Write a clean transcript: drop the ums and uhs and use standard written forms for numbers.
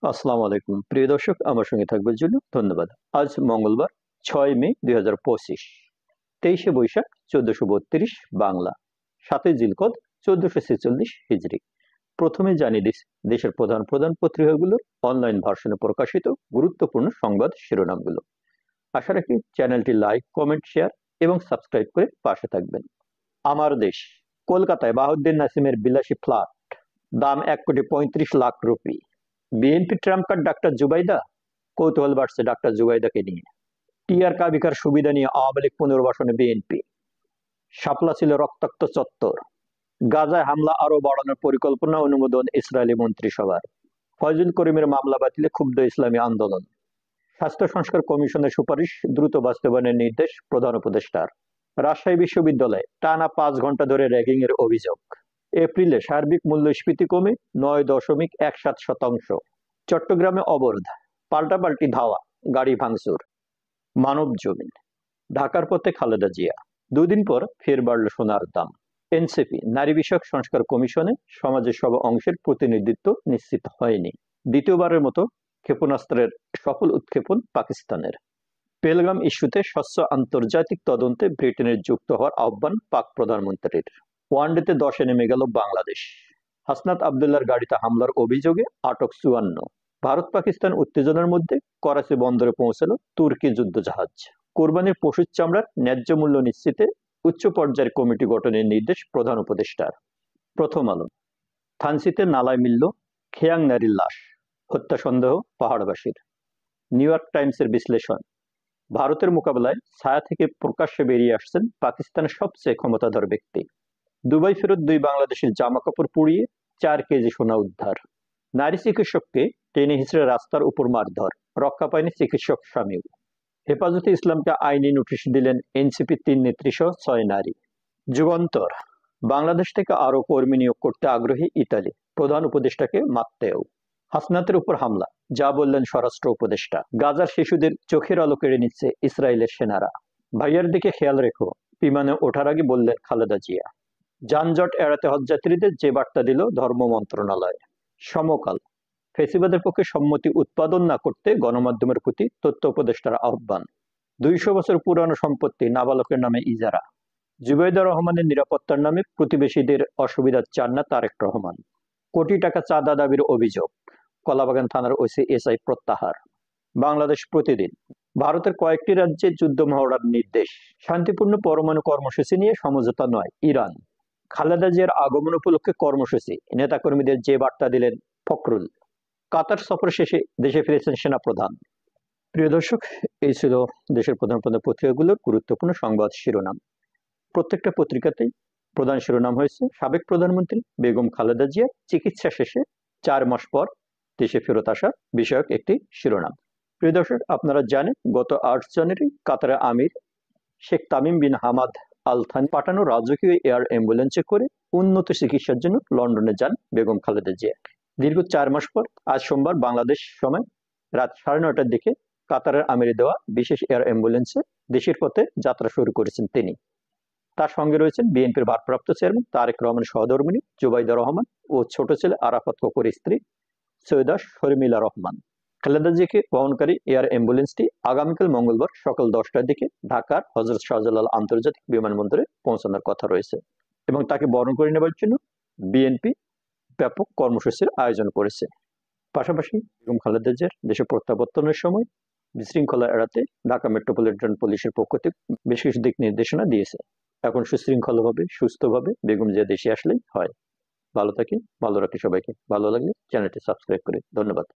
আসসালামু আলাইকুম প্রিয় দর্শক, আমার সঙ্গে থাকবার জন্য ধন্যবাদ। আজ মঙ্গলবার 6 মে 2025, 23শে বৈশাখ 1432 বাংলা, 7ই জিলকদ 1446 হিজরি। প্রথমে জানিয়ে দিস দেশের প্রধান প্রধান পত্রিকাগুলোর অনলাইন ভার্সনে প্রকাশিত গুরুত্বপূর্ণ সংবাদ শিরোনামগুলো। আশা রাখি চ্যানেলটি লাইক, কমেন্ট, শেয়ার এবং সাবস্ক্রাইব করে পাশে থাকবেন। আমার দেশ কলকাতায় বাহাউদ্দিন নাসিমের বিলাসী ফ্ল্যাট, দাম 1,35,00,000 rupee. BNP Trump card doctor Zubaida, কৌতূহল বাড়ছে ডাক্তার জুবাইদাকে নিয়ে। টিআর কাবিকার সুবিধা নিয়ে আওয়ামী লীগ পুনর্বাসনে বিএনপি। শাপলা ছিল রক্তাক্ত চত্বর। গাজায় হামলা আরো বাড়ানোর পরিকল্পনা অনুমোদন ইসরায়েলি মন্ত্রিসভার। ফয়জুল করিমের মামলা বাতিলে ক্ষুব্ধ ইসলামী আন্দোলন। স্বাস্থ্য সংস্কার কমিশনের সুপারিশ দ্রুত বাস্তবায়নের নির্দেশ প্রধান উপদেষ্টার। রাজশাহী বিশ্ববিদ্যালয়ে টানা 5 ঘন্টা ধরে র্যাগিং এর অভিযোগ। এপ্রিলে সার্বিক মূল্যস্ফীতি কমে 9.17%। চট্টগ্রামে অবরোধ, পাল্টাপাল্টি ধাওয়া, গাড়ি ভাঙচুর। মানব জমিন, ঢাকার পথে খালেদা জিয়া। দুদিন পর ফের বাড়ল সোনার দাম। এনসিপি নারী বিষয়ক সংস্কার কমিশনে সমাজের সব অংশের প্রতিনিধিত্ব নিশ্চিত হয়নি। দ্বিতীয়বারের মতো ক্ষেপণাস্ত্রের সফল উৎক্ষেপণ পাকিস্তানের। পেহেলগাম ইস্যুতে স্বচ্ছ আন্তর্জাতিক তদন্তে ব্রিটেনের যুক্ত হওয়ার আহ্বান পাক প্রধানমন্ত্রীর। ওয়ানডেতে 10-এ নেমে গেল বাংলাদেশ। হাসনাত আবদুল্লাহর গাড়িতে হামলার অভিযোগে আটক 54। ভারত পাকিস্তান উত্তেজনার মধ্যে করাচি বন্দরে পৌঁছালো তুর্কি যুদ্ধজাহাজ। কোরবানির পশুর চামড়ার ন্যায্য মূল্য নিশ্চিতে উচ্চ পর্যায়ের কমিটি গঠনের নির্দেশ প্রধান উপদেষ্টার। প্রথম আলো, থানচিতে নালায় মিলল খেয়াং নারীর লাশ, হত্যা সন্দেহ পাহাড়বাসীর। নিউ ইয়র্ক টাইমসের বিশ্লেষণ, ভারতের মোকাবেলায় ছায়া থেকে প্রকাশ্যে বেরিয়ে আসছেন পাকিস্তানের সবচেয়ে ক্ষমতাধর ব্যক্তি। দুবাই ফেরত 2 বাংলাদেশের জামা কাপড় পুড়িয়ে 4 কেজি সোনা উদ্ধার। নারী চিকিৎসককে টেনে হিঁচড়ে রাস্তার উপর মারধর, রক্ষা পায়নি চিকিৎসক স্বামীও। হেফাজতে ইসলামকে আইনি নোটিশ দিলেন এনসিপি 3 নেত্রী সহ 6 নারী। যুগান্তর, বাংলাদেশ থেকে আরো কর্মী নিয়োগ করতে আগ্রহী ইতালি, প্রধান উপদেষ্টাকে মাত্তেও। হাসনাতের উপর হামলা, যা বললেন স্বরাষ্ট্র উপদেষ্টা। গাজার শিশুদের চোখের আলো কেড়ে নিচ্ছে ইসরায়েলের সেনারা। ভাইয়ার দিকে খেয়াল রেখো, বিমানে ওঠার আগে বললেন খালেদা জিয়া। যানজট এড়াতে হজযাত্রীদের যে বার্তা দিল ধর্ম মন্ত্রণালয়। সমকাল, ফেসিবাদের পক্ষে সম্মতি উৎপাদন না করতে গণমাধ্যমের প্রতি তথ্য উপদেষ্টার আহ্বান। 200 বছর পুরানো সম্পত্তি নাবালকের নামে ইজারা। জুবাইদা রহমানের নিরাপত্তার নামে প্রতিবেশীদের অসুবিধা চান না তারেক রহমান। কোটি টাকা চাঁদা দাবির অভিযোগ, কলাবাগান থানার ওসি এসআই প্রত্যাহার। বাংলাদেশ প্রতিদিন, ভারতের কয়েকটি রাজ্যে যুদ্ধ মহড়ার নির্দেশ। শান্তিপূর্ণ পরমাণু কর্মসূচি নিয়ে সমঝোতা নয় ইরান। খালেদা জিয়ার আগমন উপলক্ষে কর্মসূচি, নেতাকর্মীদের যে বার্তা দিলেন ফখরুল। কাতার সফর শেষে দেশে ফিরেছেন সেনাপ্রধান। প্রিয় দর্শক, এই ছিল দেশের প্রধান প্রধান পত্রিকাগুলোর গুরুত্বপূর্ণ সংবাদ শিরোনাম। প্রত্যেকটা পত্রিকাতেই প্রধান শিরোনাম হয়েছে সাবেক প্রধানমন্ত্রী বেগম খালেদা জিয়া চিকিৎসা শেষে 4 মাস পর দেশে ফেরত আসা বিষয়ক একটি শিরোনাম। প্রিয় দর্শক, আপনারা জানেন গত 8 জানুয়ারি কাতারের আমির Sheikh Tamim bin Hamad Al Thani পাঠানো রাজকীয় এয়ার অ্যাম্বুলেন্সে করে উন্নত চিকিৎসার জন্য লন্ডনে যান বেগম খালেদা জিয়া। দীর্ঘ 4 মাস পর আজ সোমবার বাংলাদেশ সময় রাত 9:30টার দিকে কাতারের আমিরে দেওয়া বিশেষ এয়ার অ্যাম্বুলেন্সে দেশের পথে যাত্রা শুরু করেছেন তিনি। তার সঙ্গে রয়েছেন বিএনপির ভারপ্রাপ্ত চেয়ারম্যান তারেক রহমানের সহধর্মিণী জুবাইদা রহমান ও ছোট ছেলে আরাফাত কোকোর স্ত্রী সৈয়দা শর্মিলা রহমান। খালেদা জিয়াকে বহনকারী এয়ার অ্যাম্বুলেন্সটি আগামীকাল মঙ্গলবার সকাল 10টার দিকে ঢাকার হযরত শাহজালাল আন্তর্জাতিক বিমানবন্দরে পৌঁছানোর কথা রয়েছে এবং তাকে বরণ করে নেবার জন্য বিএনপি ব্যাপক কর্মসূচির আয়োজন করেছে। পাশাপাশি বেগম খালেদা জিয়ার দেশে প্রত্যাবর্তনের সময় বিশৃঙ্খলা এড়াতে ঢাকা মেট্রোপলিটন পুলিশের পক্ষ থেকে বেশ কিছু দিক নির্দেশনা দিয়েছে। এখন সুশৃঙ্খলভাবে সুস্থভাবে বেগম জিয়া দেশে আসলেই হয়। ভালো থাকি, ভালো রাখি সবাইকে। ভালো লাগলে চ্যানেলটি সাবস্ক্রাইব করে ধন্যবাদ।